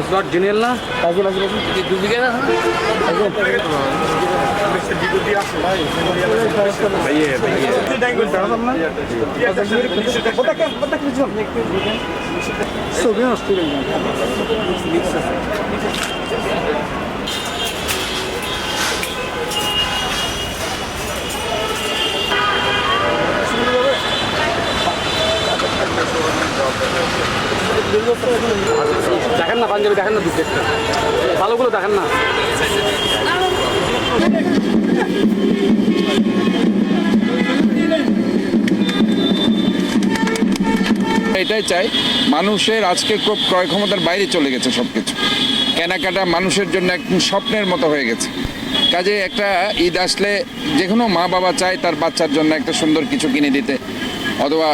Slot general না দুদিকে না দেখেন না পাঞ্জাবি দেখেন না দুটো ভালোগুলো দেখেন না এটাই চাই, মানুষের আজকে খুব ক্রয় ক্ষমতার বাইরে চলে গেছে সবকিছু। কেনাকাটা মানুষের জন্য একদম স্বপ্নের মতো হয়ে গেছে। কাজে একটা ঈদ আসলে যে কোনো মা বাবা চায় তার বাচ্চার জন্য একটা সুন্দর কিছু কিনে দিতে, অথবা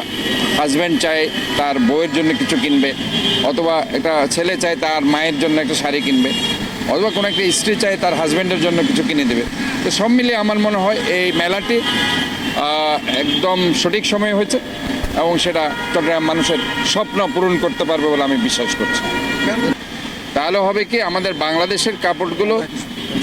হাজব্যান্ড চায় তার বউয়ের জন্য কিছু কিনবে, অথবা একটা ছেলে চায় তার মায়ের জন্য একটা শাড়ি কিনবে, অথবা কোনো একটা স্ত্রী চায় তার হাজব্যান্ডের জন্য কিছু কিনে দেবে। তো সব মিলিয়ে আমার মনে হয় এই মেলাটি একদম সঠিক সময়ে হয়েছে এবং সেটা চট্টগ্রাম মানুষের স্বপ্ন পূরণ করতে পারবে বলে আমি বিশ্বাস করছি। তাহলে হবে কি, আমাদের বাংলাদেশের কাপড়গুলো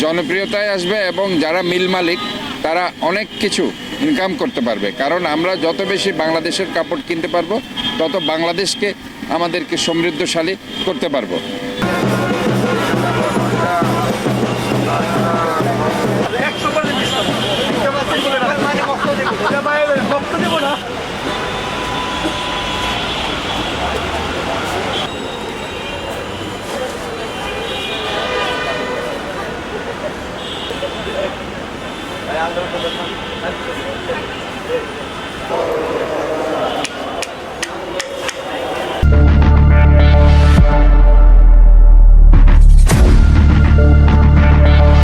জনপ্রিয়তায় আসবে এবং যারা মিল মালিক তারা অনেক কিছু ইনকাম করতে পারবে। কারণ আমরা যত বেশি বাংলাদেশের কাপড় কিনতে পারবো তত বাংলাদেশকে আমাদেরকে সমৃদ্ধশালী করতে পারবো।